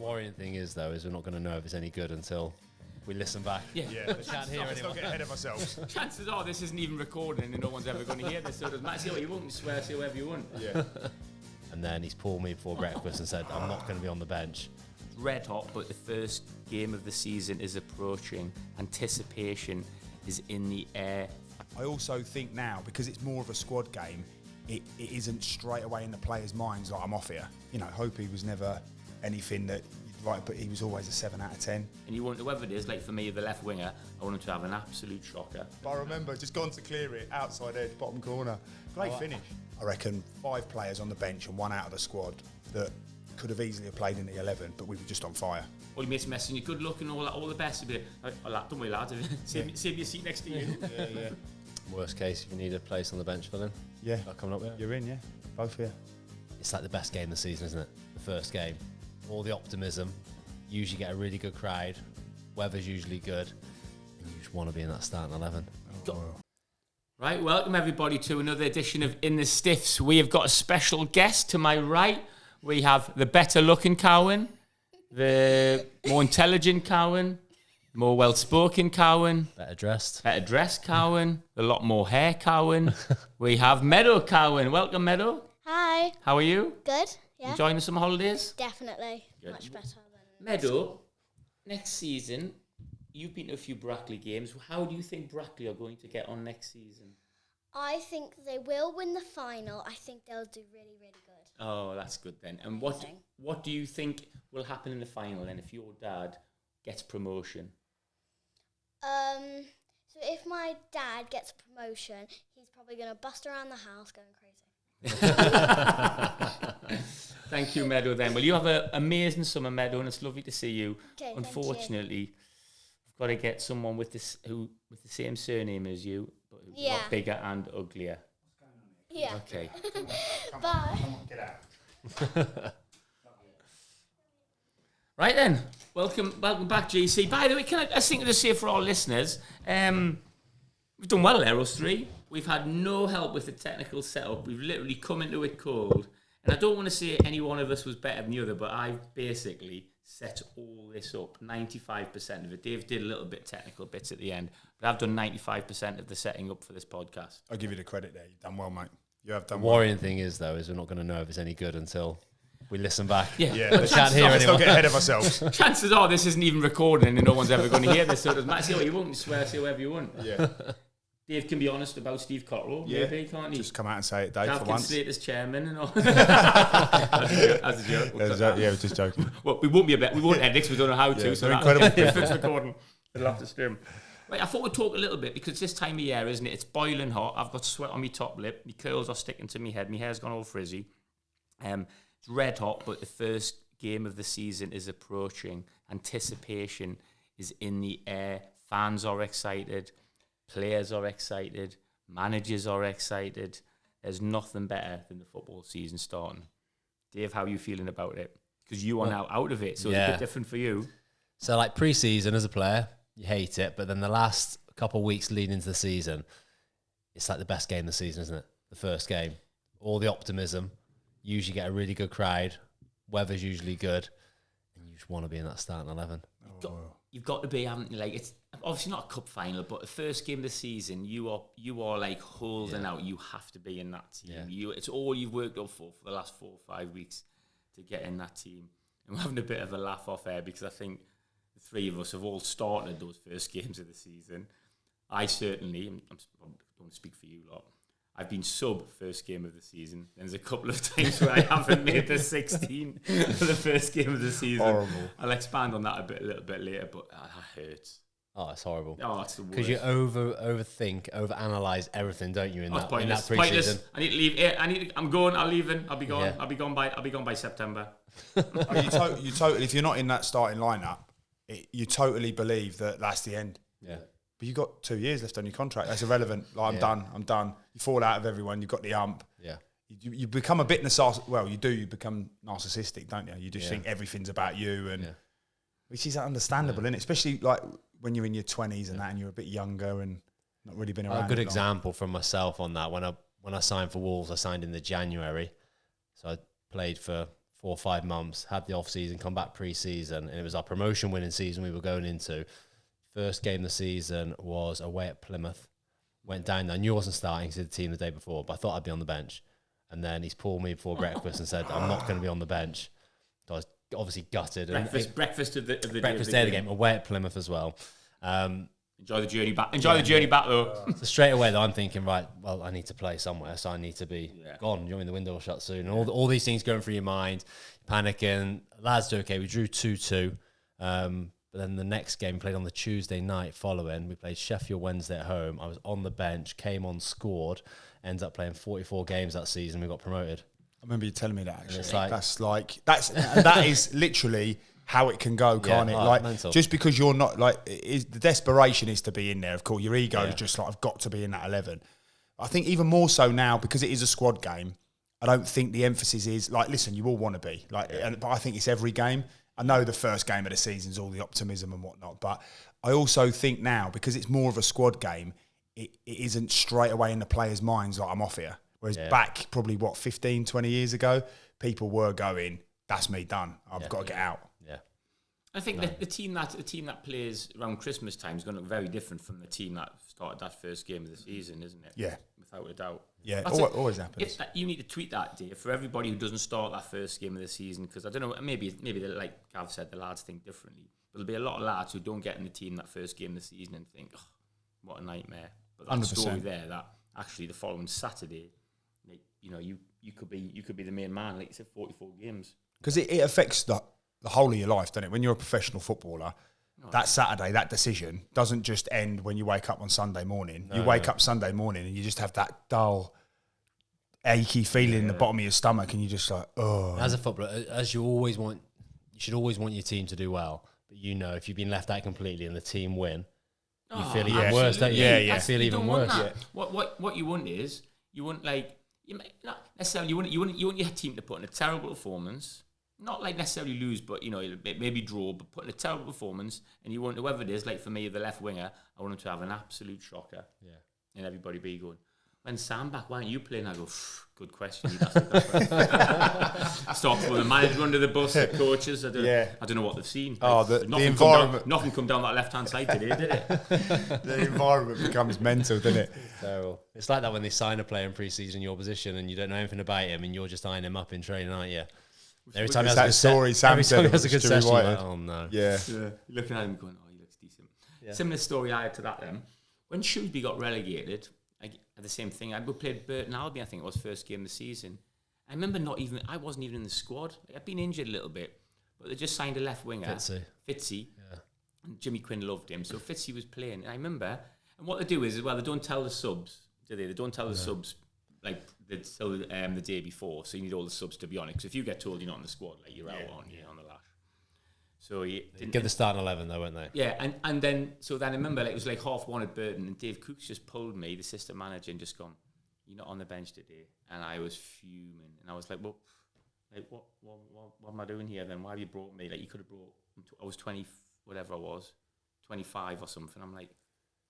Worrying thing is though, is we're not going to know if it's any good until we listen back. Yeah. Yeah, We can't hear let's not anyone. get ahead of ourselves. Chances are this isn't even recording and no one's ever going to hear this. So it doesn't matter. Say what you want, you swear, say whatever you want. Yeah. And then he's pulled me before breakfast and said, I'm not going to be on the bench. Red hot, but the first game of the season is approaching. Anticipation is in the air. I also think now, because it's more of a squad game, it isn't straight away in the players' minds like I'm off here. You know, Hopey was never anything that you'd write, but he was always a 7 out of 10. And you want whoever it is, like for me, the left winger, I want him to have an absolute shocker. But I remember just gone to clear it, outside edge, bottom corner. Great finish. I reckon 5 players on the bench and 1 out of the squad that could have easily played in the 11, but we were just on fire. All your mates messing you, good luck and all the best. You'd be like, oh, lad, don't worry, lad. Save your seat next to you. Yeah. Worst case, if you need a place on the bench for them, Yeah. coming up with it. You're in, yeah. Both here. It's like the best game of the season, isn't it? The first game. All the optimism. Usually get a really good crowd. Weather's usually good. And you just want to be in that starting 11. Right, welcome everybody to another edition of In the Stiffs. We have got a special guest to my right. We have the better looking Cowan, the more intelligent Cowan, more well-spoken Cowan, Better dressed. better dressed Cowan, a lot more hair Cowan. We have Meadow Cowan. Welcome, Meadow. Hi. How are you? Good. Yeah. Enjoying the summer holidays? Definitely. Good. Much better than Meadow, next season, you've been to a few Brackley games. How do you think Brackley are going to get on next season? I think they will win the final. I think they'll do really, really good. Oh, that's good then. And Amazing. what do you think will happen in the final then if your dad gets promotion? So if my dad gets a promotion, he's probably going to bust around the house going crazy. Thank you, Meadow, then. Well, you have an amazing summer, Meadow, and it's lovely to see you. Okay, Unfortunately, we've got to get someone with the same surname as you, but who's a Yeah. lot bigger and uglier. Yeah. Okay. Bye. Get out. Right then, welcome back, GC. By the way, can I just think to say for our listeners, we've done well there, us three. We've had no help with the technical setup. We've literally come into it cold. And I don't want to say any one of us was better than the other, but I've basically set all this up, 95% of it. Dave did a little bit technical bits at the end, but I've done 95% of the setting up for this podcast. I'll give you the credit there. You've done well, mate. You have The done well. worrying thing is, though, is we're not going to know if it's any good until we listen back. Yeah. Yeah, We can't hear let's not anyone. get ahead of ourselves. Chances are this isn't even recording and no one's ever going to hear this, so it doesn't matter. Say what you want, you swear, say whatever you want. Yeah. Dave can be honest about Steve Cotterill, Yeah. maybe, can't he? Just come out and say it, Dave, Gav for can once. slate as chairman and all. That's a joke. We'll cut that. Yeah, I was just joking. Well, we won't edit 'cause we don't know how to. Yeah, So they're that, incredible. if it's recording, it'll have to stream. Right, I thought we'd talk a little bit because this time of year, isn't it? It's boiling hot. I've got sweat on my top lip. My curls are sticking to my head. My hair's gone all frizzy. It's red hot, but the first game of the season is approaching. Anticipation is in the air. Fans are excited. Players are excited. Managers are excited. There's nothing better than the football season starting. Dave, how are you feeling about it? Because you are now out of it, so it's a Yeah. bit different for you. So, like pre-season as a player, you hate it, but then the last couple of weeks leading into the season, it's like the best game of the season, isn't it? The first game. All the optimism. Usually get a really good crowd. Weather's usually good. And you just want to be in that starting 11. You've got to be, haven't you? Like, it's obviously not a cup final, but the first game of the season, you are like holding out. You have to be in that team. Yeah. It's all you've worked up for the last 4 or 5 weeks to get in that team. And we're having a bit of a laugh off air because I think the three of us have all started those first games of the season. I certainly, I don't want to speak for you lot, I've been sub first game of the season. There's a couple of times where I haven't made the 16 for the first game of the season. Horrible. I'll expand on that a little bit later, but that hurts. Oh, it's horrible. Oh, it's the worst. Because you overthink, overanalyze everything, don't you? In It's that pointless. pre-season. Pointless. I need to leave. I'm going. I'm leaving. I'll be gone. Yeah. I'll be gone by September. You totally, if you're not in that starting lineup, you totally believe that that's the end. Yeah. But you've got 2 years left on your contract. That's irrelevant. Like, I'm done. You fall out of everyone. You've got the ump. Yeah. You become a bit you become narcissistic, don't you? You just think everything about you, and which is understandable, isn't it? Especially like when you're in your 20s and that, and you're a bit younger and not really been around. A good it long. example from myself on that. When I signed for Wolves, I signed in the January. So I played for 4 or 5 months, had the off-season, come back pre-season, and it was our promotion winning season we were going into. First game of the season was away at Plymouth. Went down there. I knew I wasn't starting because he had the team the day before, but I thought I'd be on the bench. And then he's pulled me before breakfast and said, I'm not going to be on the bench. So I was obviously gutted. Breakfast of the breakfast day of the game, away at Plymouth as well. Enjoy the journey back. The journey back, though. So straight away, though, I'm thinking, right, well, I need to play somewhere, so I need to be gone. You're in the window will shut soon. And all these things going through your mind, panicking. Lads do okay. We drew 2-2. But then the next game played on the Tuesday night following. We played Sheffield Wednesday at home. I was on the bench, came on, scored, ended up playing 44 games that season. We got promoted. I remember you telling me that, actually. It's that is literally how it can go, can't it? Like, mental. Just because you're not, like, the desperation is to be in there, of course. Your ego is just like, I've got to be in that 11. I think even more so now, because it is a squad game, I don't think the emphasis is, like, listen, you all want to be. But I think it's every game. I know the first game of the season is all the optimism and whatnot, but I also think now, because it's more of a squad game, it isn't straight away in the players' minds like, I'm off here. Whereas back probably, 15, 20 years ago, people were going, that's me done. I've got to get out. Yeah. I think the team that plays around Christmas time is going to look very different from the team that started that first game of the season, isn't it? Yeah. Without a doubt. Yeah, always happens. You need to tweet that, Dave, for everybody who doesn't start that first game of the season, because I don't know, maybe like Gav said, the lads think differently. But there'll be a lot of lads who don't get in the team that first game of the season and think, oh, what a nightmare. But that 100%. story there, that actually the following Saturday, you could be the main man, like you said, 44 games. Because it affects the whole of your life, doesn't it? When you're a professional footballer, that Saturday, that decision doesn't just end when you wake up on Sunday morning. You wake up Sunday morning and you just have that dull, achy feeling in the bottom of your stomach, and you're just like, oh. As a footballer, you should always want your team to do well. But if you've been left out completely and the team win, you feel even worse, don't you? Yeah. You feel even worse. Yeah. What you want is, you want, like, not necessarily, you want your team to put in a terrible performance. Not like necessarily lose, but maybe draw, but put in a terrible performance, and you want whoever it is, like for me, the left winger, I want him to have an absolute shocker. Yeah. And everybody be going, when Sam back, why aren't you playing? I go, good question. Start throwing the manager under the bus, the coaches. I don't know what they've seen. The environment. Nothing come down that left-hand side today, did it? The environment becomes mental, doesn't it? Terrible. It's like that when they sign a player in pre-season in your position and you don't know anything about him and you're just eyeing him up in training, aren't you? Every time he has a good session, you're like, oh no. Yeah. You're looking at him going, oh, he looks decent. Yeah. Similar story I had to that then. When Shrewsbury got relegated, I had the same thing. We played Burton Albion, I think it was first game of the season. I remember I wasn't even in the squad. I'd been injured a little bit, but they just signed a left winger. Fitzy. Yeah. And Jimmy Quinn loved him. So Fitzy was playing. And I remember, and what they do is, they don't tell the subs, do they? They don't tell the subs, like, the day before, so you need all the subs to be on it. Because if you get told you're not in the squad, like, you're out on the lash. So give the starting 11 though, weren't they? Yeah, and then I remember, like, it was like 1:30 at Burton, and Dave Cooks just pulled me, the assistant manager, and just gone, "You're not on the bench today." And I was fuming, and I was like, "Well, like, what am I doing here then? Why have you brought me? Like, you could have brought. I was 20, whatever I was, 25 or something." I'm like,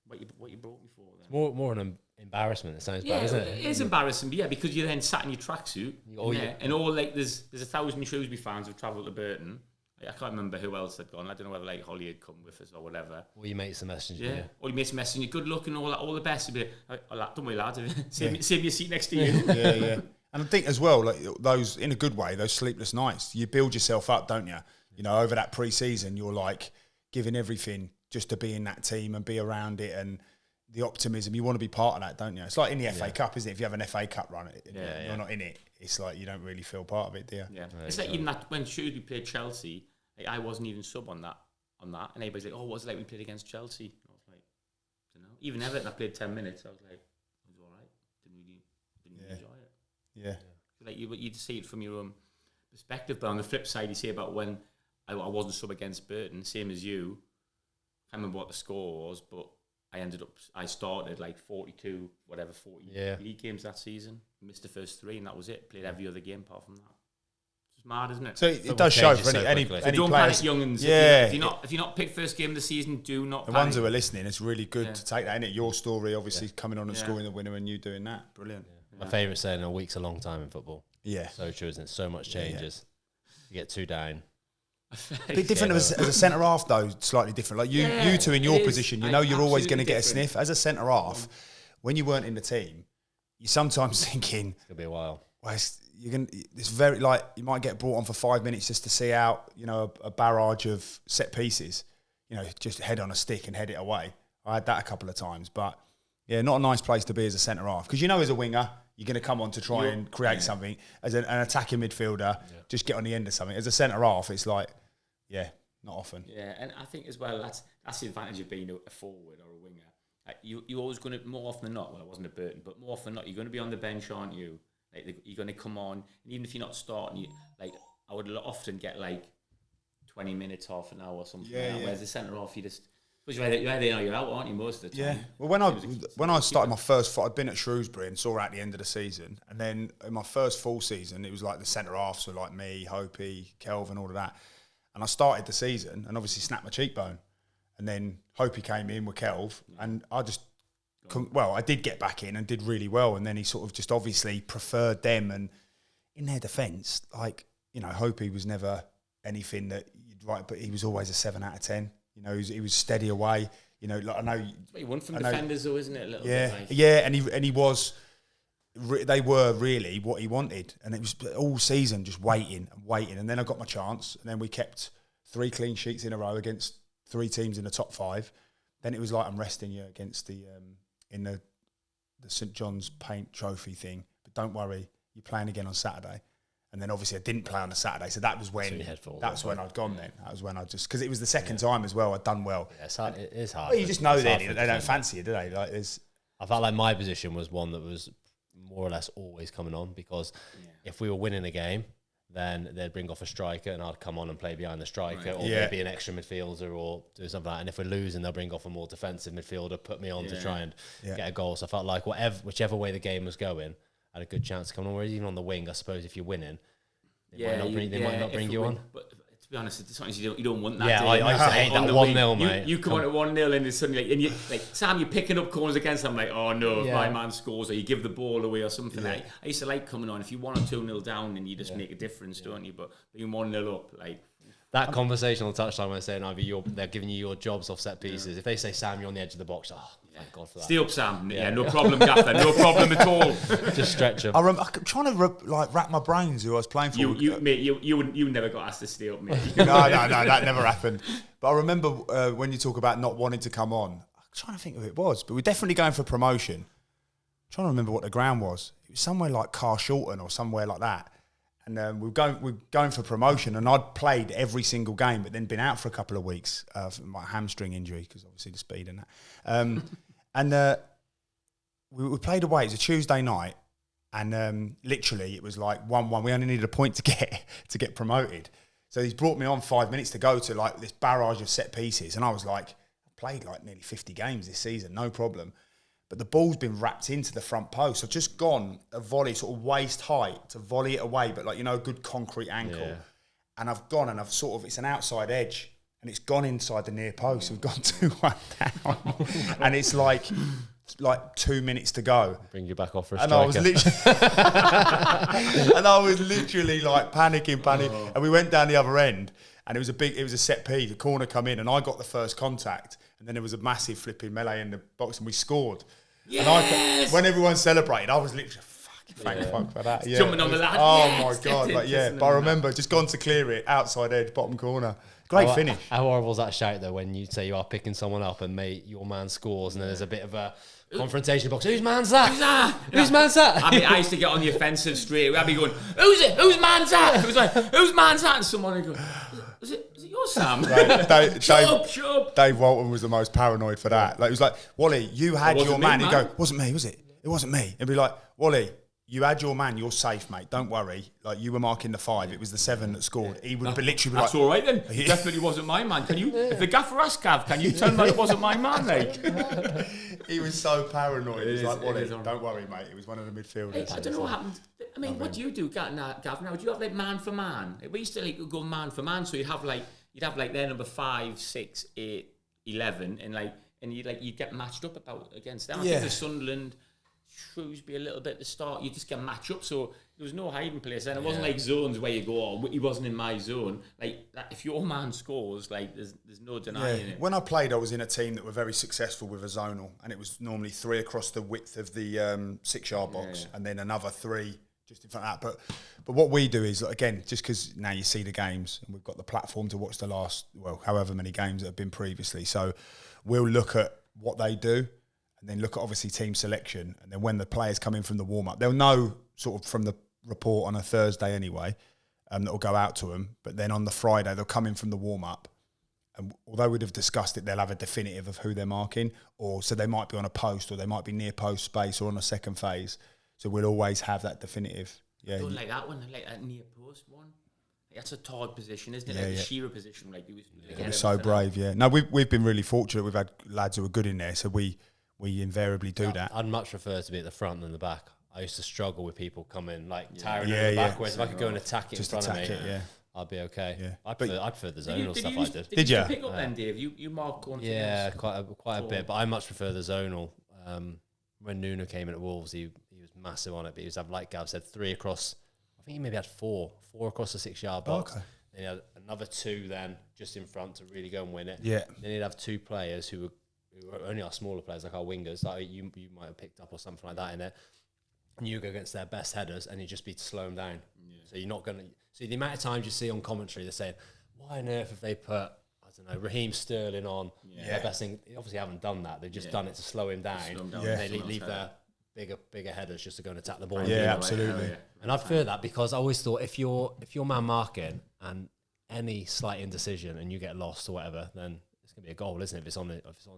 What you brought me for then? It's more an embarrassment. It sounds bad, isn't it? It is embarrassing, but because you're then sat in your tracksuit, and all, like, there's 1,000 Shrewsbury fans who've travelled to Burton. Like, I can't remember who else had gone. I don't know whether, like, Holly had come with us or whatever. Or your mates are messaging you. Yeah. Or your mates are messaging you, good luck and all the best. You'd be like, don't worry, lads, save your seat next to you. Yeah. And I think as well, like, those, in a good way, those sleepless nights, you build yourself up, don't you? Over that pre-season, you're like giving everything just to be in that team and be around it, and the optimism. You want to be part of that, don't you? It's like in the FA Cup, isn't it? If you have an FA Cup run, you're not in it. It's like you don't really feel part of it, do you? Yeah. It's like even that when Shrewsbury played Chelsea, like, I wasn't even sub on that, and everybody's like, "Oh, what's it like when we played against Chelsea?" And I was like, "I don't know." Even Everton, I played 10 minutes. I was like, "It was all right." Didn't really enjoy it. Yeah. Like you'd see it from your own perspective, but on the flip side, you see about when I wasn't sub against Burton, same as you. I can't remember what the score was, but I started like 40 league games that season. Missed the first 3, and that was it. Played every other game apart from that. It's mad, isn't it? So it does show for any don't players. Panic, young'uns. Yeah. If you're not picked first game of the season, do not The panic. ones who are listening, it's really good to take that, innit? Your story, obviously, coming on and scoring the winner and you doing that. Brilliant. My favourite saying, a week's a long time in football. Yeah. So true, isn't it? So much changes. You get 2 down. A bit different as a centre half, though. Slightly different. Like you two in your position, you know, you're always going to get a sniff. As a centre half, when you weren't in the team, you're sometimes thinking It's gonna be a while. Well, it's very like you might get brought on for 5 minutes just to see out, you know, a barrage of set pieces. You know, just head on a stick and head it away. I had that a couple of times, but yeah, not a nice place to be as a centre half because you know, as a winger, you're going to come on to try and create something. As an attacking midfielder, just get on the end of something. As a centre half, it's like, not often. Yeah, and I think as well that's the advantage of being a forward or a winger. You're always going to, more often than not. Well, I wasn't a Burton, but more often than not, you're going to be on the bench, aren't you? Like you're going to come on, and even if you're not starting, I would often get like 20 minutes, half an hour, or something. Like that. Whereas the centre half, you just. You're either in or you're out, aren't you, most of the time? Yeah. Well, when I started my first fight, I'd been at Shrewsbury and saw her at the end of the season. And then in my first full season, it was like the centre halves were like me, Hopi, Kelvin, all of that. And I started the season and obviously snapped my cheekbone. And then Hopi came in with Kelv. And I just, I did get back in and did really well. And then he sort of just obviously preferred them. And in their defence, like, you know, Hopi was never anything that you'd write, but he was always a 7 out of 10. You know, he was steady away. You know, like I know. It's what you want from defenders, though, isn't it? A little bit like. Yeah, and he was. They were really what he wanted, and it was all season just waiting, and then I got my chance, and then we kept 3 clean sheets in a row against 3 teams in the top 5. Then it was like I'm resting you against the in the St John's Paint Trophy thing, but don't worry, you're playing again on Saturday. And then obviously I didn't play on a Saturday, so that was when when I'd gone. Then that was when I just because it was the second time as well. I'd done well. Yeah, it's hard. It is hard. Well, you just know then they don't fancy you, do they? Like I felt like my position was one that was more or less always coming on because if we were winning a game, then they'd bring off a striker and I'd come on and play behind the striker, or maybe an extra midfielder or do something like that. And if we're losing, they'll bring off a more defensive midfielder, put me on to try and get a goal. So I felt like whichever way the game was going, I had a good chance of coming on. Whereas even on the wing, I suppose if you're winning, they might not bring you on. But to be honest, sometimes you don't want that. Yeah, I used to hate that 1-0, mate. You come on at 1-0 and it's suddenly Sam, you're picking up corners against them. Like, oh no, if my man scores, or you give the ball away or something. Like I used to like coming on. If you 1 or 2-0 down, then you just make a difference, don't you? But being 1-0 up, like. That conversational touchline when they're saying they're giving you your jobs off set pieces. If they say, Sam, you're on the edge of the box, thank God for that. Stay up, Sam. Yeah, no problem, Gaffer. No problem at all. Just stretch them. I'm trying to rack my brains who I was playing for. You never got asked to stay up, mate. No, that never happened. But I remember when you talk about not wanting to come on, I'm trying to think who it was, but we're definitely going for promotion. I'm trying to remember what the ground was. It was somewhere like Carshalton or somewhere like that. And we're going for promotion, and I'd played every single game, but then been out for a couple of weeks for my hamstring injury because obviously the speed and that. And we played away. It was a Tuesday night, and literally it was like 1-1. We only needed a point to get promoted. So he's brought me on 5 minutes to go to like this barrage of set pieces, and I was like, I played like nearly 50 games this season, no problem. But the ball's been wrapped into the front post. I've just gone a volley, sort of waist height to volley it away, but like, you know, a good concrete ankle. Yeah. And I've gone and it's an outside edge and it's gone inside the near post. We've gone 2-1 down. And it's like 2 minutes to go. Bring you back off for a striker. And I was literally like panicking. Oh. And we went down the other end and it was a set piece. The corner come in and I got the first contact. And then there was a massive flipping melee in the box and we scored. Yes! And when everyone celebrated, I was literally thank fuck for that. Jumping on the ladder. Oh my God. But I remember just gone to clear it, outside edge, bottom corner. Great finish. How horrible is that shout though when you say you are picking someone up and your man scores and then there's a bit of a confrontation box. Whose man's that? Whose man's that? I mean, I used to get on the offensive straight away. I'd be going, who's it? Whose man's that? It was like, whose man's that? And someone would go, is it yours, Sam? Shut up. Dave Walton was the most paranoid for that. Like, it was like, Wally, you had your man. He'd go, wasn't me, was it? It wasn't me. It'd be like, Wally, you had your man, you're safe, mate. Don't worry. Like, you were marking the 5. It was the 7 that scored. He would literally be that's all right then. It definitely wasn't my man. Can you, if the gaffer asked Gav, can you tell me it wasn't my man, mate? He was so paranoid. He was like, Wally, don't worry, mate. It was one of the midfielders. I don't know what happened. I mean, what do you do, Gav, now? Do you have like man for man? We used to like go man for man, so you'd have like their number 5, 6, 8, 11, and you'd get matched up against them. I think the Shrewsbury a little bit at the start. You just get match up, so there was no hiding place. And it wasn't like zones where you go, oh, he wasn't in my zone. Like, if your man scores, like, there's no denying it. When I played, I was in a team that were very successful with a zonal, and it was normally 3 across the width of the 6-yard box, and then another 3 just in front of that. But what we do is, again, just because now you see the games, and we've got the platform to watch the last, however many games that have been previously. So we'll look at what they do, and then look at obviously team selection, and then when the players come in from the warm up, they'll know sort of from the report on a Thursday anyway, that will go out to them. But then on the Friday, they'll come in from the warm up, and although we'd have discussed it, they'll have a definitive of who they're marking, or so they might be on a post, or they might be near post space, or on a second phase. So we'll always have that definitive. Yeah, I don't like that one. I like that near post one. That's a tight position, isn't it? Yeah, like the yeah. Shearer position. Like, It was so brave. Yeah. No, we've been really fortunate. We've had lads who are good in there, so we invariably do that. I'd much prefer to be at the front than the back. I used to struggle with people coming like tiring Yeah, over the yeah. back. Whereas if I could go and attack it Just in front attack of me, it, I'd be okay. Yeah. I prefer the zonal stuff. I did. Did you ya? pick up then, Dave? You mark going. Yeah, quite a bit. But I much prefer the zonal. When Nuno came in at Wolves, he was massive on it. But he was like Gav said, 3 across. I think he maybe had 4 across the 6-yard box. Okay. Then he had another 2 then just in front to really go and win it. Yeah. Then he'd have 2 players who were only our smaller players, like our wingers, that you might have picked up or something like that in it. And you go against their best headers, and you just be to slow them down. Yeah. So you're not going to see the amount of times you see on commentary they're saying, "Why on earth have they put I don't know Raheem Sterling on their best thing?" They obviously haven't done that. They've just done it to slow him down. And they leave their bigger headers just to go and attack the ball. Yeah, absolutely. And I'd prefer that because I always thought if you're man marking and any slight indecision and you get lost or whatever, then it's gonna be a goal, isn't it? If it's on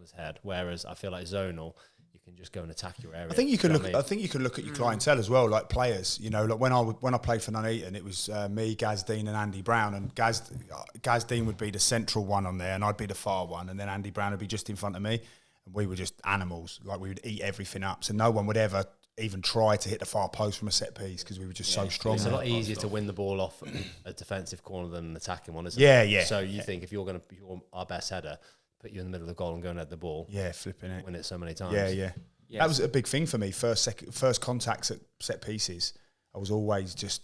his head. Whereas I feel like zonal, you can just go and attack your area. I think you can look. I think you can look at your clientele as well, like players. You know, like when I played for Nuneaton, it was me, Gaz Dean, and Andy Brown. And Gaz Dean would be the central one on there, and I'd be the far one, and then Andy Brown would be just in front of me. And we were just animals. Like we would eat everything up. So no one would ever even try to hit the far post from a set piece because we were just so strong. It's a lot easier to win the ball off a defensive corner than an attacking one, isn't it? Yeah. So you think if you're our best header, put you in the middle of the goal and go and head the ball. Yeah, flipping it. Win it so many times. Yeah. That was a big thing for me. First contacts at set pieces, I was always just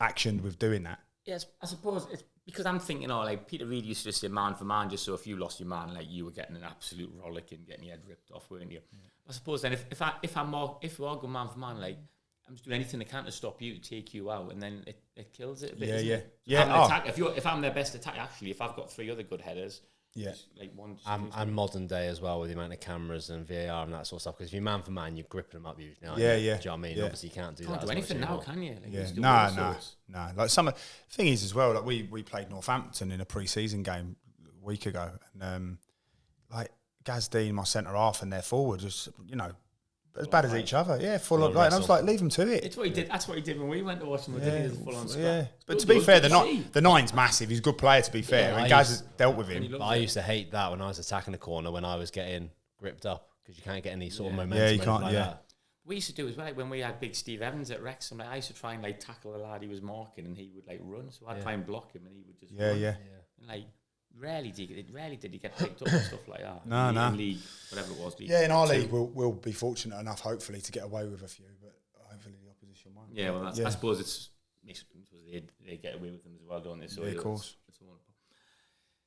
actioned with doing that. Yes, I suppose it's because I'm thinking, like Peter Reid used to say man for man, just so if you lost your man, like you were getting an absolute rollick and getting your head ripped off, weren't you? Yeah. I suppose then if we are going man for man, like I'm just doing anything I can to stop you, to take you out, and then it kills it a bit. Yeah. If I'm their best attack, actually, if I've got 3 other good headers. Yeah, like one. And modern day as well with the amount of cameras and VAR and that sort of stuff. Because if you're man for man, you're gripping them up usually. Yeah. Do you know what I mean? Obviously, you can't do that. Can't do anything now, can you? Like, No. Like thing is as well. Like we played Northampton in a pre-season game a week ago, and like Gaz Dean, my centre half, and their forward, just as bad as each other. Yeah, full on. Like, and I was like, leave them to it. It's what he did. That's what he did when we went to watch him. He was full on scrap. Yeah, but to be fair, the nine's massive. He's a good player, to be fair, and Gaz has dealt with him. But I used to hate that when I was attacking the corner when I was getting gripped up because you can't get any sort of momentum. Yeah, you can't. Like that. We used to do as well, like when we had big Steve Evans at Wrexham. Like I used to try and tackle the lad he was marking, and he would run. So I'd try and block him, and he would just run. And rarely did he get picked up and stuff like that. No. League, whatever it was. In our league, we'll be fortunate enough, hopefully, to get away with a few, but hopefully the opposition won't. Yeah, well, I suppose they get away with them as well, don't they? So of course.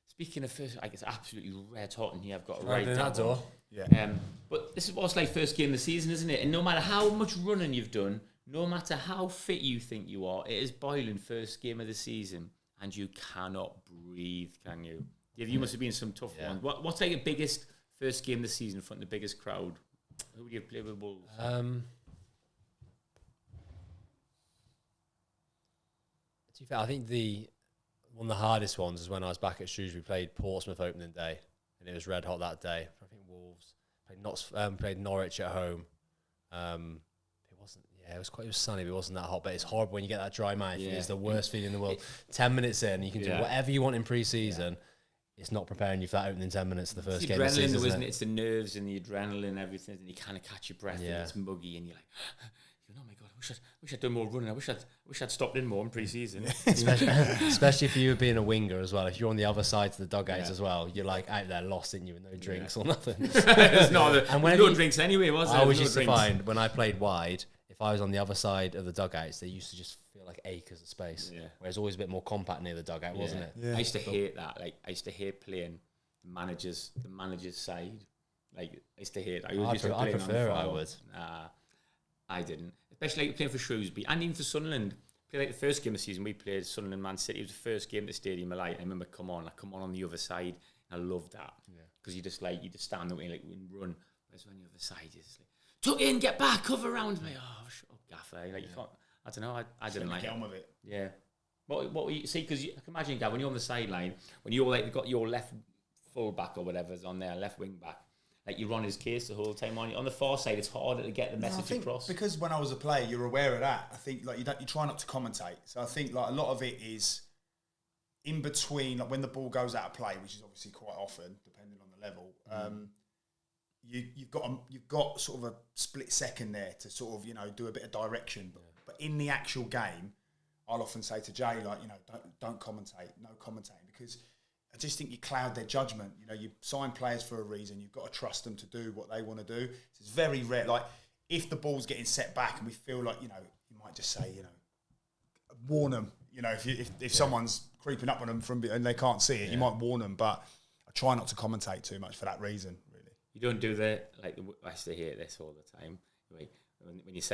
Speaking of first, I guess absolutely red hot in here. I've got right that door. Yeah. But this is what's like first game of the season, isn't it? And no matter how much running you've done, no matter how fit you think you are, it is boiling first game of the season. And you cannot breathe, can you? You must have been some tough ones. What's like the biggest first game of the season in front of the biggest crowd? Who do you play with Wolves? I think one of the hardest ones is when I was back at Shrewsbury, played Portsmouth opening day, and it was red hot that day. I think Wolves played Norwich at home. It was sunny, but it wasn't that hot. But it's horrible when you get that dry mouth. It's the worst feeling in the world. 10 minutes in, you can do whatever you want in pre-season. It's not preparing you for that opening 10 minutes of the first game of the season, isn't it? It's the nerves and the adrenaline and everything, and you kind of catch your breath and it's muggy, and you're like, oh my God, wish I'd done more running. I wish I'd stopped in more in pre-season. Especially if you were being a winger as well. If you're on the other side to the dugouts as well, you're like out there lost, in you, with no drinks or nothing. There's no drinks anyway, was there? I always used to find when I played wide, if I was on the other side of the dugouts, they used to just feel like acres of space. Yeah. Whereas always a bit more compact near the dugout, wasn't it? Yeah. I used to hate that. Like I used to hate playing the manager's side. Like I used to hate. I prefer it. I would. I didn't. Especially like playing for Shrewsbury and even for Sunderland. Play like the first game of the season we played Sunderland Man City. It was the first game at the stadium I liked. I remember come on the other side. And I loved that because you just stand up and like run. Whereas on the other side, you just like tuck in, get back, cover around me. Oh, shut up, gaffer. Like you can't. I don't know. I didn't like get it. on with it. Yeah. What were you see? Because I can imagine, Gav, when you're on the sideline, when you're like got your left full back or whatever's on there, left wing back. Like you're on his case the whole time. On the far side, it's harder to get the message across. Because when I was a player, you're aware of that. I think like you try not to commentate. So I think like a lot of it is in between, like when the ball goes out of play, which is obviously quite often, depending on the level. You've got sort of a split second there to sort of do a bit of direction. But in the actual game, I'll often say to Jay like don't commentate, no commentating, because I just think you cloud their judgment. You sign players for a reason. You've got to trust them to do what they want to do. So it's very rare. Like, if the ball's getting set back and we feel like, you might just say, warn them. If someone's creeping up on them and they can't see it, you might warn them. But I try not to commentate too much for that reason, really. You don't do that. Like, I used to hear this all the time. Like,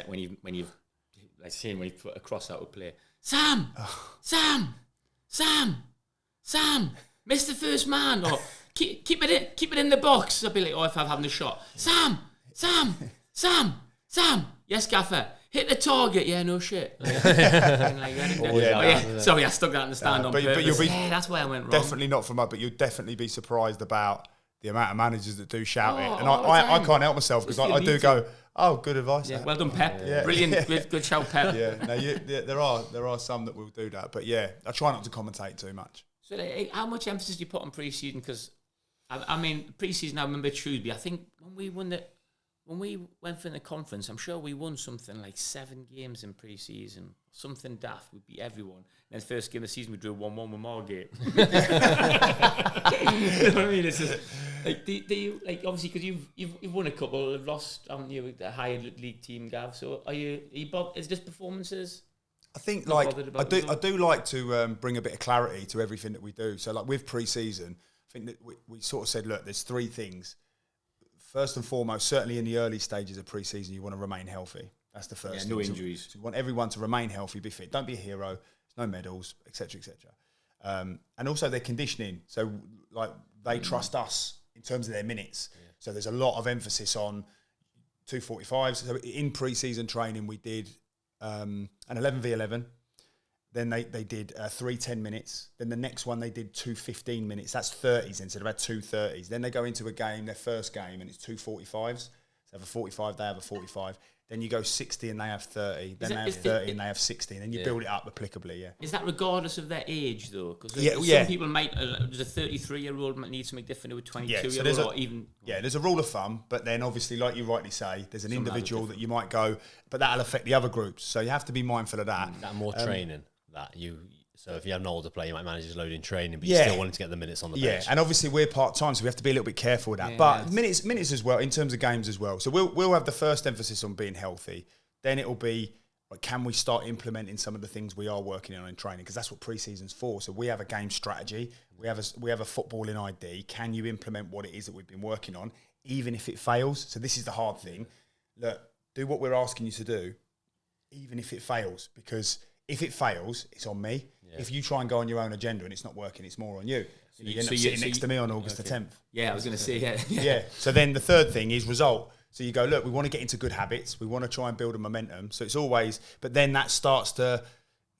when you put a cross out of play, Sam, miss the first man, or keep it in the box. I'd be like, if I'm having a shot, Sam, yes, gaffer, hit the target. Yeah, no shit. Sorry, I stuck that in the stand on purpose. But you'll be, that's where I went wrong. Definitely not from up, but you'll definitely be surprised about the amount of managers that do shout it. And I can't help myself because I do go, oh, good advice. Yeah, well done, Pep. Yeah. Brilliant, good shout, Pep. There are some that will do that, but I try not to commentate too much. So, how much emphasis do you put on pre-season? Because, I mean, pre-season, I remember Shrewsbury. I think when we went for the conference, I'm sure we won something like 7 games in pre-season. Something daft. We beat everyone. And then the first game of the season, we drew 1-1 with Margate. You know what I mean? It's just, like, do you, like, obviously, because you've won a couple, have lost, haven't you, with the higher league team, Gav? So, are you is this performances? I think I do like to bring a bit of clarity to everything that we do. So like with pre-season, I think that we sort of said, look, there's 3 things. First and foremost, certainly in the early stages of pre-season, you want to remain healthy. That's the first thing. No injuries. So you want everyone to remain healthy, be fit. Don't be a hero. There's no medals, etc., etc. And also their conditioning. So like they trust us in terms of their minutes. Yeah. So there's a lot of emphasis on 245s. So in pre-season training, we did an 11v11. Then they did 3 10 minutes. Then the next one they did 2 15 minutes. That's 30s instead of 2 30s. Then they go into a game, their first game, and it's 2 45s. So they have a 45, they have a 45. Then you go 60 and they have 30. Then they have 30 and they have 60. And then you build it up applicably, yeah. Is that regardless of their age, though? Because some people might, there's a 33-year-old might need something different to a 22-year-old or even... Yeah, there's a rule of thumb, but then obviously, like you rightly say, there's an individual that you might go, but that'll affect the other groups. So you have to be mindful of that. That more training. So if you have an older player, you might manage his load in training, but you still want to get the minutes on the bench. Yeah, and obviously we're part-time, so we have to be a little bit careful with that. Yeah, but minutes as well, in terms of games as well. So we'll have the first emphasis on being healthy. Then it'll be, like, can we start implementing some of the things we are working on in training? Because that's what pre-season's for. So we have a game strategy. We have a footballing ID. Can you implement what it is that we've been working on, even if it fails? So this is the hard thing. Look, do what we're asking you to do, even if it fails, because if it fails, it's on me. Yeah. If you try and go on your own agenda and it's not working, it's more on you. So you end up sitting next to me on August the 10th. Yeah, I was going to say, yeah. So then the third thing is result. So you go, look, we want to get into good habits. We want to try and build a momentum. So it's always, but then that starts to,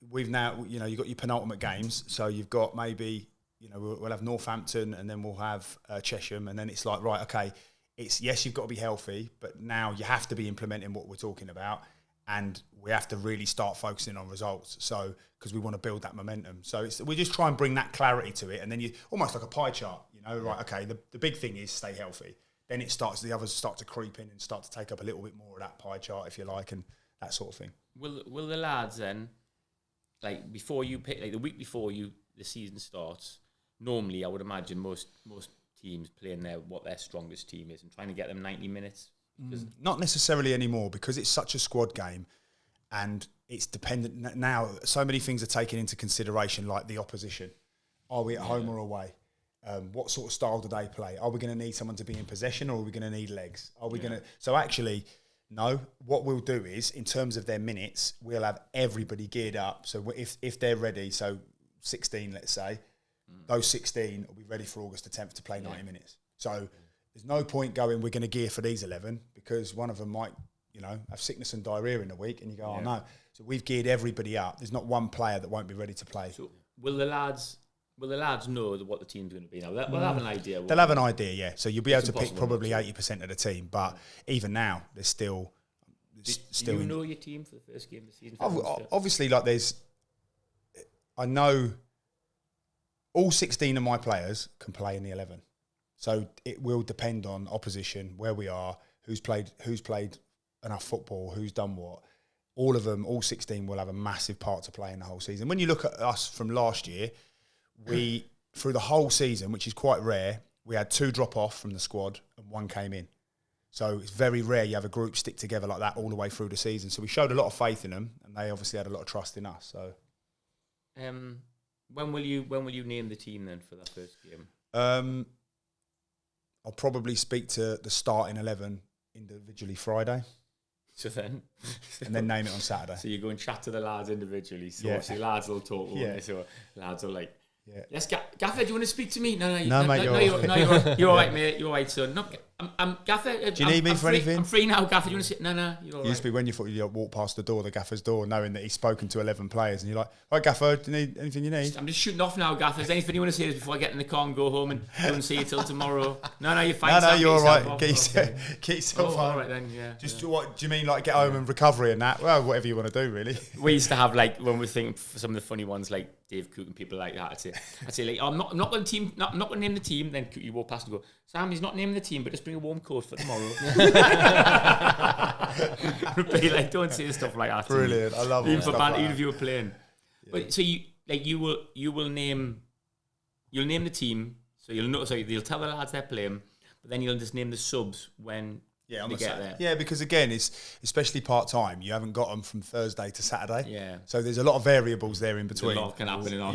we've now, you've got your penultimate games. So you've got maybe, we'll have Northampton and then we'll have Chesham. And then it's like, right, okay, it's, yes, you've got to be healthy, but now you have to be implementing what we're talking about. And we have to really start focusing on results. So, because we want to build that momentum. So we just try and bring that clarity to it. And then you, almost like a pie chart, right, okay, the big thing is stay healthy. Then the others start to creep in and start to take up a little bit more of that pie chart, if you like, and that sort of thing. will the lads then, like before you pick, like the week before the season starts? Normally, I would imagine most teams playing what their strongest team is and trying to get them 90 minutes. Not necessarily anymore, because it's such a squad game, and it's dependent now. So many things are taken into consideration, like the opposition. Are we at home or away? What sort of style do they play? Are we going to need someone to be in possession, or are we going to need legs? Are we going to? So actually, no. What we'll do is, in terms of their minutes, we'll have everybody geared up. So if they're ready, so 16, let's say, those 16 will be ready for August the 10th to play 90 minutes. So there's no point going, we're going to gear for these 11, because one of them might, have sickness and diarrhea in a week, and you go, oh no. So we've geared everybody up. There's not one player that won't be ready to play. So will the lads know what the team's going to be now? They'll have an idea. They'll have an idea, yeah. So you'll be able to pick probably 80% of the team, but even now, there's still. Do you know your team for the first game of the season? Obviously, I know all 16 of my players can play in the 11. So it will depend on opposition, where we are, who's played enough football, who's done what. All of them, all 16 will have a massive part to play in the whole season. When you look at us from last year, we, through the whole season, which is quite rare, we had 2 drop off from the squad and 1 came in. So it's very rare you have a group stick together like that all the way through the season. So we showed a lot of faith in them, and they obviously had a lot of trust in us. So, when will you name the team then for that first game? I'll probably speak to the starting 11 individually Friday. So then, and then name it on Saturday. So you go and chat to the lads individually. So obviously lads will talk. So lads will like. Yeah. Yes, Gaffer, do you want to speak to me? No, mate, you're all right, mate. You're all right, son. No, I'm Gaffer. Do you need me for anything? I'm free now, Gaffer. Do you want to sit? No, you're all right. It used to be when you thought you'd walk past the Gaffer's door, knowing that he's spoken to 11 players, and you're like, all right, Gaffer, do you need anything you need? I'm just shooting off now, Gaffer. Is there anything you want to say before I get in the car and go home and don't see you till tomorrow? No, you're fine. No, you're all right. Get yourself home. All right then, yeah. Just what do you mean, like get home and recovery and that? Well, whatever you want to do, really. We used to have like when we think some of the funny ones like Dave Cook and people like that. I'd say like, I'm not going to name the team. Then you walk past and go, Sam, he's not naming the team, but just bring a warm coat for tomorrow. Be like, don't say stuff like that. Brilliant, I love it. Even if you were playing, but so you will name the team. So you'll know. So you'll tell the lads they're playing, but then you'll just name the subs when. Yeah, they get there. Yeah, because again, it's especially part time. You haven't got them from Thursday to Saturday. Yeah. So there's a lot of variables there in between. A lot can happen on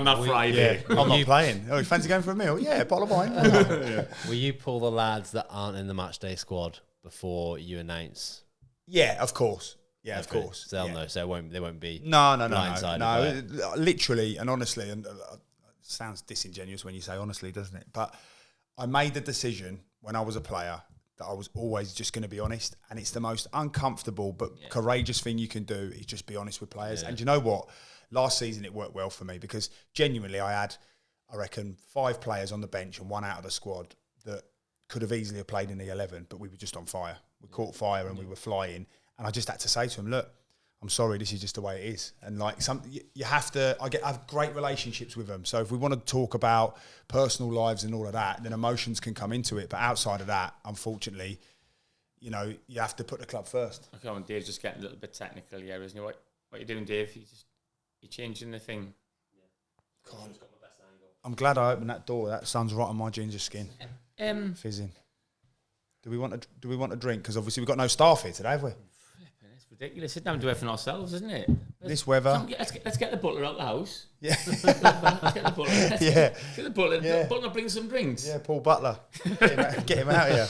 that Friday. Yeah, I'm not playing. Oh, you fancy going for a meal? Yeah, bottle of wine. Yeah. Will you pull the lads that aren't in the match day squad before you announce? Yeah, of course. Yeah, of course. So they'll know. So they won't be. No. Literally and honestly, and it sounds disingenuous when you say honestly, doesn't it? But I made the decision when I was a player that I was always just going to be honest, and it's the most uncomfortable but courageous thing you can do is just be honest with players. And you know what? Last season it worked well for me because genuinely I had, I reckon, 5 players on the bench and 1 out of the squad that could have easily have played in the 11, but we were just on fire. We caught fire and we were flying, and I just had to say to them, look, I'm sorry, this is just the way it is. And like you have to, I have great relationships with them. So if we want to talk about personal lives and all of that, then emotions can come into it. But outside of that, unfortunately, you have to put the club first. Okay, and Dave's just getting a little bit technical here, isn't he? What are you doing, Dave? You're changing the thing. Yeah. God, I'm glad I opened that door. That sun's right on my ginger skin. Fizzing. Do we want a drink? Because obviously we've got no staff here today, have we? Ridiculous. Sit down and do everything ourselves, isn't it? This weather. Let's get the butler out the house. Yeah. Let's get the butler. Get the butler. Yeah. The butler bring some drinks. Yeah, Paul Butler. Get him out here.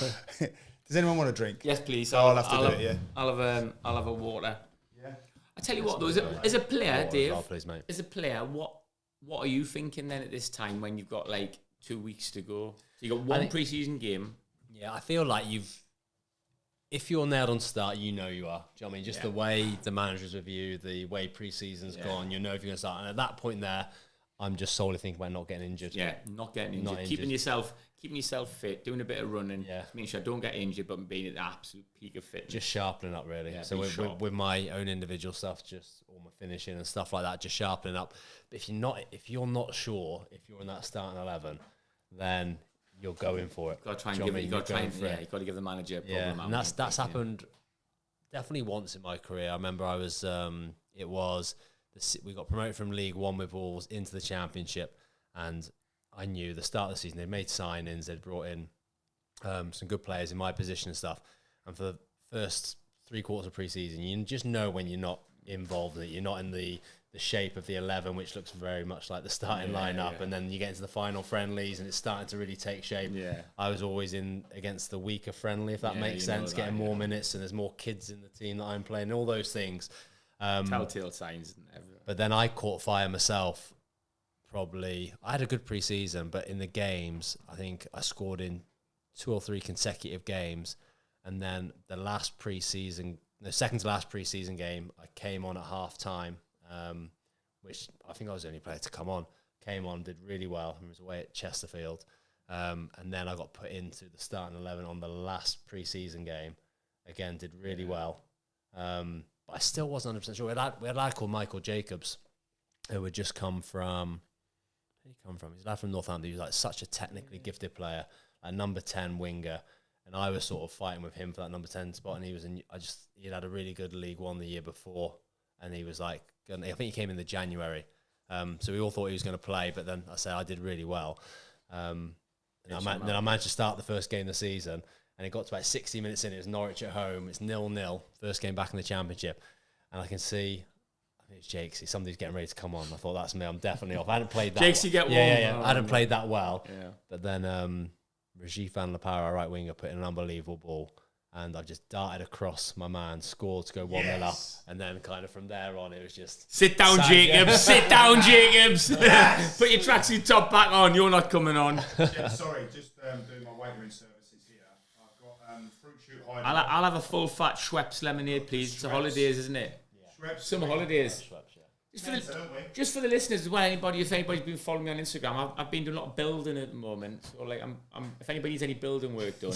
Does anyone want a drink? Yes, please. I'll have to do it. Yeah. I'll have a water. Yeah. I tell you what, though, as a player, Dave. Well, please, mate. As a player, what are you thinking then at this time when you've got like 2 weeks to go? So you got one pre-season game. Yeah, I feel like if you're nailed on start, you know you are. Do you know what I mean? Just the way the manager's with you, the way pre-season's gone, you know if you're going to start. And at that point there, I'm just solely thinking about not getting injured. Yeah, not getting injured. Keeping yourself fit, doing a bit of running, making sure I don't get injured, but being at the absolute peak of fitness. Just sharpening up, really. Yeah, so with my own individual stuff, just all my finishing and stuff like that, just sharpening up. But if you're not sure, if you're in that starting 11, then you're going for it. You've got to try and give it. You've got to give the manager a problem. And that's happened definitely once in my career. I remember I was, we got promoted from League One with Wolves into the Championship, and I knew the start of the season they'd made signings, they'd brought in some good players in my position and stuff. And for the first 3 quarters of pre-season, you just know when you're not involved in it, you're not in the shape of the 11, which looks very much like the starting lineup. And then you get into the final friendlies and it's starting to really take shape. I was always in against the weaker friendly, if that makes sense, getting more minutes, and there's more kids in the team that I'm playing, all those things. Telltale signs. But then I caught fire myself. Probably, I had a good pre-season, but in the games, I think I scored in 2 or 3 consecutive games. And then the second to last pre-season game, I came on at half-time, which I think I was the only player to come on. Came on, did really well. I was away at Chesterfield. And then I got put into the starting 11 on the last pre-season game. Again, did really well. But I still wasn't 100% sure. We had a lad called Michael Jacobs, who had just come from... Where did he come from? He's a lad from Northampton. He was like such a technically gifted player, a number 10 winger. And I was sort of fighting with him for that number 10 spot. And he had a really good League One the year before. And he was like, I think he came in the January. So we all thought he was going to play. But then I said I did really well. Then I managed to start the first game of the season. And it got to about 60 minutes in. It was Norwich at home. It's 0-0. First game back in the Championship. And I can see... It's Jakesy. Somebody's getting ready to come on. I thought, that's me. I'm definitely off. I hadn't played that. Jakesy get one. Yeah. I hadn't played that well. Yeah. But then Rajiv Van Lapara, our right winger, put in an unbelievable ball, and I just darted across my man, scored to go 1-0 up, and then kind of from there on, it was just sit down, Jacobs. Sit down, Jacobs. Put your tracksuit top back on. You're not coming on. Sorry, just doing my waitering services here. I've got fruit shoot high. I'll have a full fat Schweppes lemonade, please. It's the holidays, isn't it? Summer holidays. Just for the listeners as well, if anybody's been following me on Instagram, I've been doing a lot of building at the moment. So like, if anybody needs any building work done,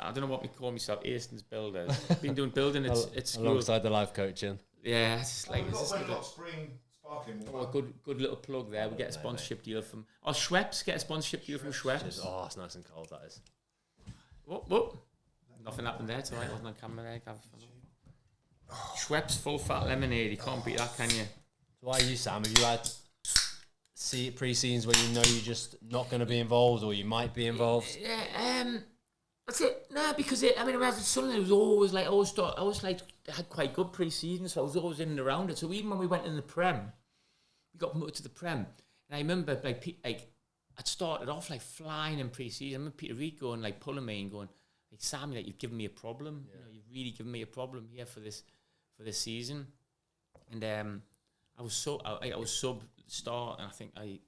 I don't know what we call myself, Easton's Builders. I've been doing building at school. Alongside the life coaching. Yeah, it's like spring sparkling water. Oh, good little plug there. We get a sponsorship deal from Schweppes. Get a sponsorship deal from Schweppes. Oh, it's nice and cold, that is. What? Nothing happened there tonight. I wasn't on camera there. Schweppes full fat lemonade. You can't beat that, can you? So why are you, Sam? Have you had pre-seasons where you know you're just not going to be involved, or you might be involved? Yeah, that's it. No, because when I was at Sunderland, it was always like I had quite good pre-season, so I was always in and around it. So even when we went in the Prem, we got promoted to the Prem, and I remember like I'd started off like flying in pre-season. I remember Peter Reid going like pulling me and going, like, Sam, like, you've given me a problem. Yeah. You've really given me a problem here for this season. And I was sub start, and I think I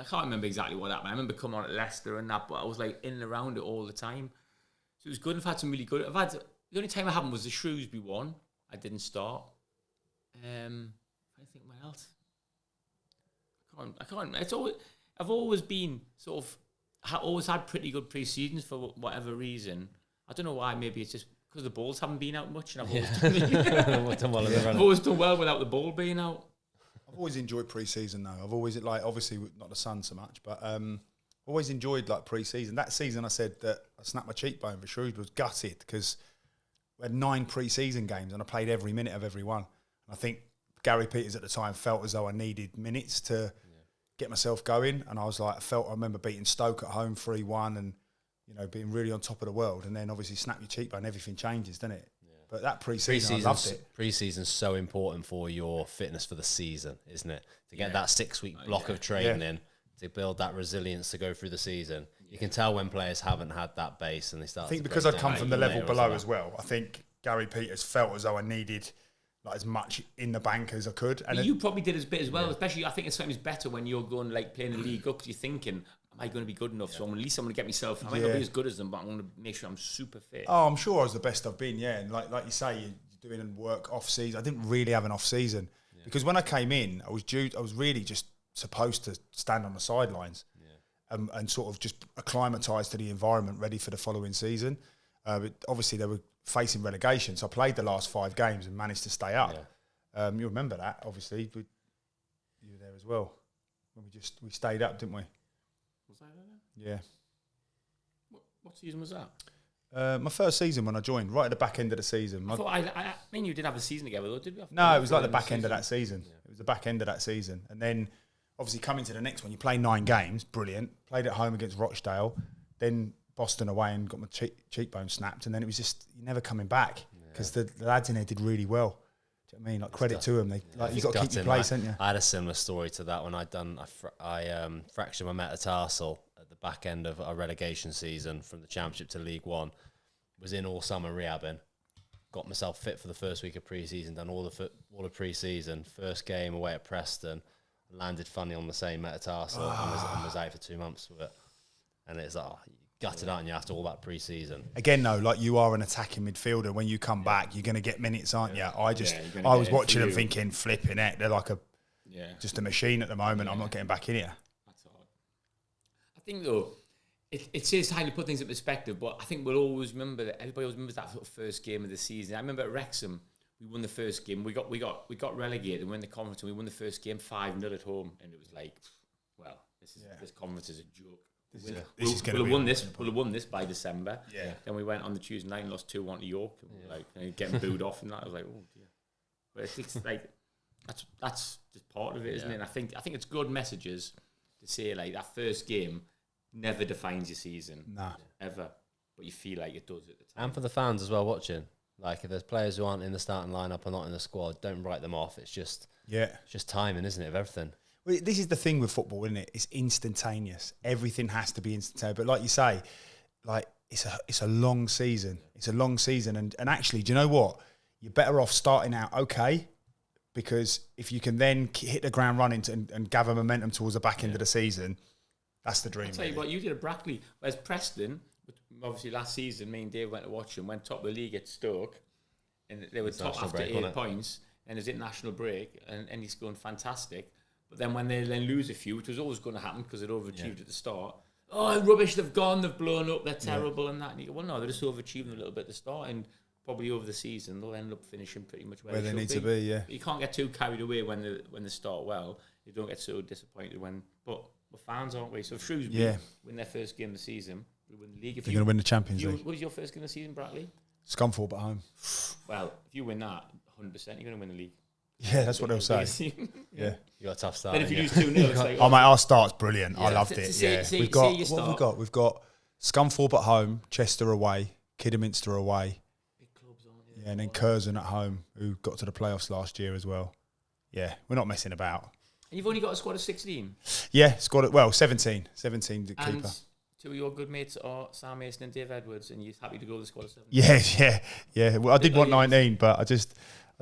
can't remember exactly what happened. I remember coming on at Leicester and that, but I was like in and around it all the time. So it was good. I've had some really good. The only time I haven't was the Shrewsbury one. I didn't start. I think what else. I can't. I've always been sort of. Always had pretty good pre-seasons for whatever reason. I don't know why. Maybe it's just because the balls haven't been out much, and I've always done well without the ball being out. I've always enjoyed pre-season though. I've always obviously not the Sun so much, but always enjoyed like pre-season. That season I said that I snapped my cheekbone for Shrewsbury, was gutted because we had 9 pre-season games and I played every minute of every one. And I think Gary Peters at the time felt as though I needed minutes to get myself going, and I remember beating Stoke at home 3-1 and being really on top of the world, and then obviously snap your cheekbone, everything changes, doesn't it? Yeah. But that pre-season, I loved it. Pre-season's so important for your fitness for the season, isn't it? To get that 6-week block of training in, to build that resilience to go through the season. You can tell when players haven't had that base and they start. I think because I'd come from the level below as well. I think Gary Peters felt as though I needed like as much in the bank as I could. And you probably did as bit as well, especially I think it's sometimes better when you're going like playing the league up because you're thinking, am I going to be good enough? So at least I'm going to get myself, I might not be as good as them, but I'm going to make sure I'm super fit. Oh, I'm sure I was the best I've been, and like you say, you're doing work off season. I didn't really have an off season because when I came in, I was really just supposed to stand on the sidelines and sort of just acclimatise to the environment, ready for the following season. But obviously they were facing relegation, so I played the last 5 games and managed to stay up. You remember that, obviously. You were there as well. When we stayed up, didn't we? Was I there? Yeah. What season was that? My first season when I joined, right at the back end of the season. I mean, you did have a season together, though, did we? No, it was like the back end of that season. Yeah. It was the back end of that season. And then, obviously, coming to the next one, you play 9 games, brilliant. Played at home against Rochdale. Then Boston away and got my cheekbone snapped. And then it was just, you're never coming back because the lads in there did really well. Do you know what I mean? Like, credit to them. You got to keep your place, haven't you? I had a similar story to that when I fractured my metatarsal at the back end of our relegation season from the Championship to League One. Was in all summer rehabbing, got myself fit for the first week of pre-season, done all of pre-season. First game away at Preston, landed funny on the same metatarsal and was out for 2 months with it. And it's like, you gutted out and you after all that pre-season. Again, though, like you are an attacking midfielder. When you come back, you're going to get minutes, aren't you? I was watching them thinking, flipping it. They're like just a machine at the moment. I'm not getting back in here. That's hard. I think, though, it says how you put things in perspective, but I think we'll always remember that. Everybody always remembers that sort of first game of the season. I remember at Wrexham, we won the first game. We got relegated and we won the conference, and we won the first game 5-0 at home, and it was like, well, this conference is a joke. We'll have won this by December. Yeah. Then we went on the Tuesday night and lost 2-1 to York, and getting booed off, and that. I was like, oh dear. But it's like that's just part of it, isn't it? And I think it's good messages to say like that first game never defines your season. No. Ever. But you feel like it does at the time. And for the fans as well watching. Like, if there's players who aren't in the starting lineup or not in the squad, don't write them off. It's just timing, isn't it, of everything? Well, this is the thing with football, isn't it? It's instantaneous. Everything has to be instantaneous. But like you say, like it's a long season. It's a long season. And actually, do you know what? You're better off starting out okay, because if you can then hit the ground running and gather momentum towards the back end of the season, that's the dream. I'll tell you what, you did at Brackley. Whereas Preston, obviously last season, me and Dave went to watch them, went top of the league at Stoke, and they were top after 8 points, and there's international break, and he's going fantastic. But then when they then lose a few, which was always going to happen because they'd overachieved at the start, rubbish, they've gone, they've blown up, they're terrible and that. And you go, well, no, they're just overachieving a little bit at the start, and probably over the season they'll end up finishing pretty much where they need to be. Yeah, but you can't get too carried away when they start well. You don't get so disappointed but we're fans, aren't we? So if Shrewsbury win their first game of the season, we win the league. If you're going to win the Champions League. What was your first game of the season, Brackley? Scunthorpe at home. Well, if you win that, 100%, you're going to win the league. Yeah, that's what they'll say. You got a tough start. Then if you lose 2-0, it's like... Oh, mate, our start's brilliant. I loved it. We've got We've got Scunthorpe at home, Chester away, Kidderminster away. Big clubs, aren't they? Yeah, and then Curzon at home, who got to the playoffs last year as well. Yeah, we're not messing about. And you've only got a squad of 16? Yeah, 17. 17 the and keeper. 2 of your good mates are Sam Mason and Dave Edwards, and you're happy to go with the squad of 17? Yeah. Well, I did want 19, but I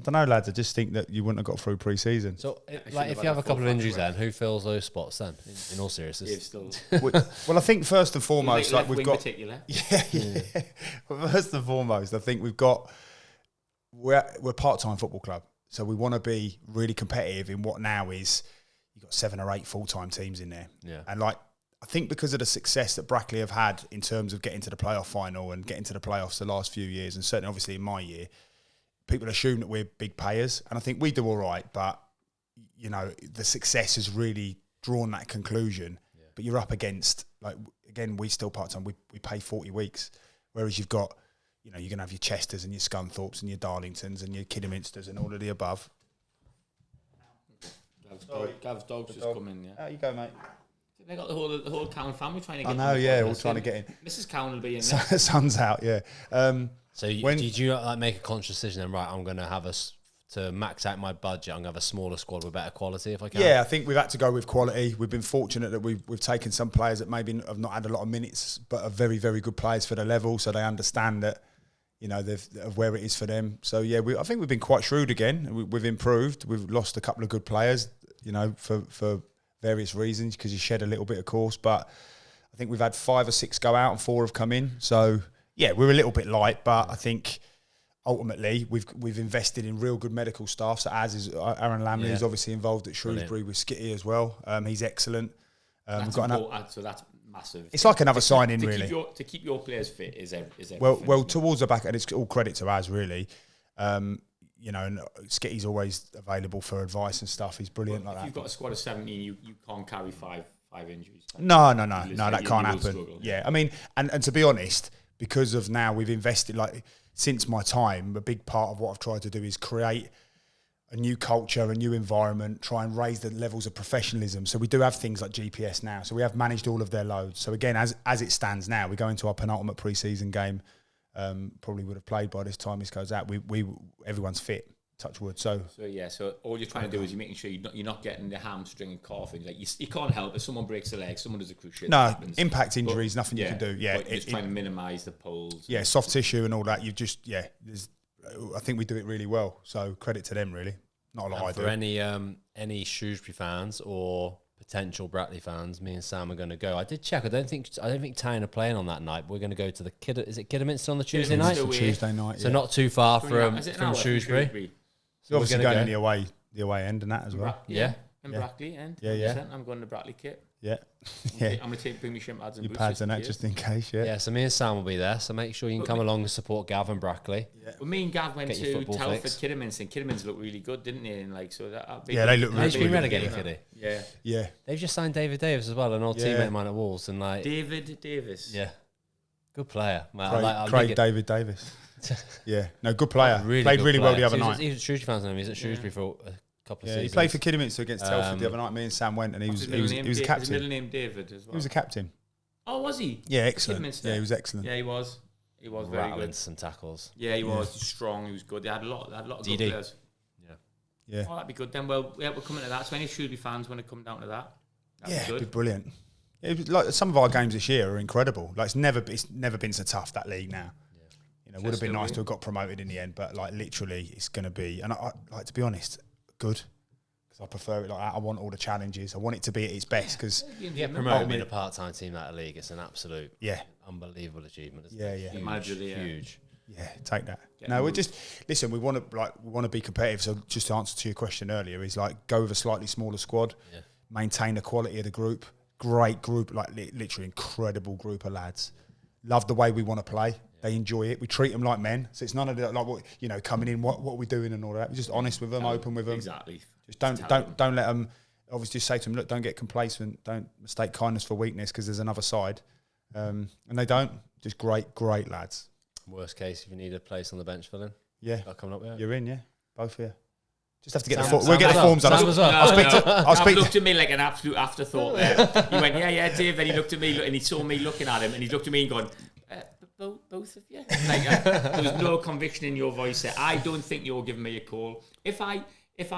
don't know, lads. I just think that you wouldn't have got through pre-season. So, if you have a couple of injuries, then who fills those spots then? In all seriousness, well, I think first and foremost, like we've got. Particular. Yeah. Well, first and foremost, I think we're a part-time football club, so we want to be really competitive in what now is you've got 7 or 8 full-time teams in there, and I think because of the success that Brackley have had in terms of getting to the playoff final and getting to the playoffs the last few years, and certainly obviously in my year, people assume that we're big payers, and I think we do all right, but the success has really drawn that conclusion. But you're up against, again, we still part-time, we pay 40 weeks, whereas you've got, you're going to have your Chesters and your Scunthorpes and your Darlingtons and your Kidderminsters and all of the above. Gav's dog's just come in, How you go, mate? They got the whole Cowan family trying to get in. I know, all trying to get in. Mrs. Cowan will be in there. Sun's out, yeah. So did you make a conscious decision then, right, I'm going to to max out my budget, I'm going to have a smaller squad with better quality if I can? Yeah, I think we've had to go with quality. We've been fortunate that we've taken some players that maybe have not had a lot of minutes, but are very, very good players for the level, so they understand that, of where it is for them. So, yeah, I think we've been quite shrewd again. We've improved. We've lost a couple of good players, for various reasons, because you shed a little bit, of course, but I think we've had 5 or 6 go out and 4 have come in. So, yeah, we're a little bit light, but I think ultimately we've invested in real good medical staff. So as is Aaron Lamley, who's obviously involved at Shrewsbury with Skitty as well. He's excellent. We've got so that's massive. It's like another signing, really. To keep your players fit is everything. Well, towards the back, and it's all credit to Az, really. And Skitty's always available for advice and stuff. He's brilliant like that. If you've got a squad of 17, you can't carry five injuries. No, that can't happen. Yeah, I mean, and to be honest, because of now we've invested, like since my time, a big part of what I've tried to do is create a new culture, a new environment, try and raise the levels of professionalism. So we do have things like GPS now. So we have managed all of their loads. So again, as it stands now, we go into our penultimate pre-season game. Probably would have played by this time this goes out. We everyone's fit. Touch wood. So all you're trying to do is you're making sure you're not getting the hamstring and coughing. Like you can't help if someone breaks a leg, someone does a cruciate. No, impact injuries, nothing you can do. Yeah, you're just trying to minimise the pulls. Yeah, soft tissue and all that. You just I think we do it really well. So credit to them, really. Not a lot I do. For any Shrewsbury fans or potential Brackley fans, me and Sam are going to go. I did check. I don't think Tyne are playing on that night. We're going to go to the Is it Kidderminster on the Tuesday night? Tuesday night. So not too far from Shrewsbury. So obviously going in the away end and that as well. And Brackley end. Yeah. I'm going to Brackley kit. Yeah. I'm going to bring me shin pads and boots. Pads and that just in case, yeah. Yeah, so me and Sam will be there. So make sure you can come along and support Gav and Brackley. Yeah. Well, me and Gav went to Telford Kidderminster, and Kidderminster looked really good, didn't they? And like, so that they look really good. They've been relegated, Kiddy. Yeah. They've just signed David Davis as well, an old teammate of mine at Wolves. And like David Davis. Yeah. Good player. Craig David Davis. Yeah. No, good player. Played really well the other night. He was Shrewsbury fans, and he was at Shrewsbury for a couple of seasons. He played for Kidderminster against Telford the other night. Me and Sam went, and he was a captain. His middle name David as well. He was a captain. Oh, was he? Yeah, excellent. Yeah, he was excellent. Yeah, he was. He was very good. Some tackles. Yeah, he was strong. He was good. They had a lot of good players. Yeah. Oh, that'd be good. Then, we're coming to that. So any Shrewsbury fans want to come down to that? That'd be good. It'd be brilliant. It was like some of our games this year are incredible. Like it's never been so tough, that league now. You know, would have been nice to have got promoted in the end, but like literally, it's going to be. And I like, to be honest, good, because I prefer it like that. I want all the challenges. I want it to be at its best, because promoted being a part-time team out of league, it's an absolute unbelievable achievement. Isn't it? Huge. Yeah, take that. No, we're just listen. We want to be competitive. So just to answer to your question earlier is like go with a slightly smaller squad, maintain the quality of the group. Great group, like literally incredible group of lads. Love the way we want to play. They enjoy it. We treat them like men. So it's none of the like what coming in. What are we doing and all that. We're just honest with them, open with them. Exactly. Just don't let them. Obviously, just say to them, look, don't get complacent. Don't mistake kindness for weakness, because there's another side. And they don't. Just great lads. Worst case, if you need a place on the bench filling, I'll come up with it. You're in, both here. Just have to get the forms. We'll get the forms on. I'll speak. Looked at me like an absolute afterthought there. He went, yeah, Dave. Then he looked at me and he saw me looking at him, and he looked at me and gone, both of you? Like, there was no conviction in your voice there. I don't think you're giving me a call. If I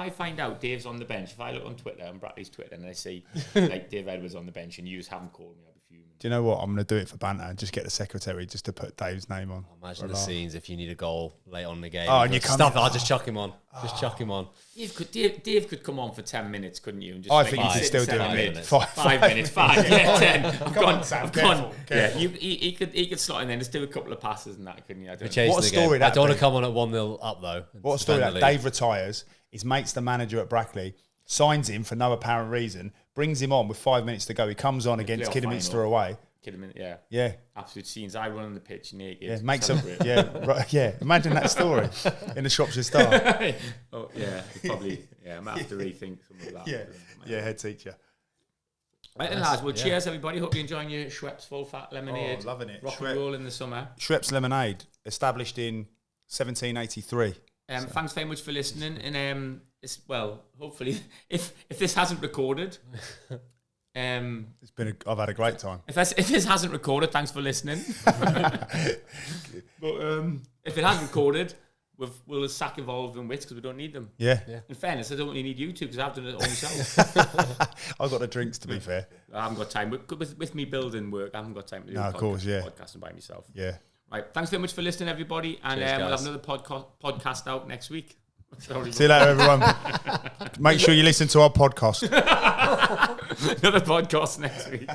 find out Dave's on the bench, if I look on Twitter, and Brackley's Twitter, and I see like Dave Edwards on the bench and you just haven't called me, I'll be fuming. Do you know what? I'm going to do it for banter and just get the secretary just to put Dave's name on. Imagine the scenes if you need a goal late on in the game. Oh, and you come I'll just chuck him on. Just chuck him on. Dave could come on for 10 minutes, couldn't you? And just I think you could still do it. 5 minutes. 10. I've gone. Careful. Yeah, he could slot in there and just do a couple of passes and that, couldn't you? What a story that I don't want to come on at 1-0 up though. What a story that Dave retires. His mate's the manager at Brackley, signs him for no apparent reason, brings him on with 5 minutes to go. He comes on against Kidderminster away. Yeah. Absolute scenes. I run on the pitch naked. Yeah, makes him. Imagine that story in the Shropshire Star. Oh yeah, probably. Yeah, I might have to rethink some of that. Head teacher. Right then, lads. Well, cheers everybody. Hope you're enjoying your Schweppes full fat lemonade. Oh, loving it. Rock and roll in the summer. Schweppes lemonade, established in 1783. Thanks very much for listening, and hopefully, if this hasn't recorded. I've had a great time. If this hasn't recorded, thanks for listening. But if it has recorded, we'll sack Evolve and Wits because we don't need them. Yeah. In fairness, I don't really need you two because I've done it all myself. I've got the drinks, to be fair. I haven't got time. With me building work, I haven't got time to do podcasting by myself. Yeah. Right. Thanks very much for listening, everybody. And we'll have another podcast out next week. See you later, everyone. Make sure you listen to our podcast. Another podcast next week.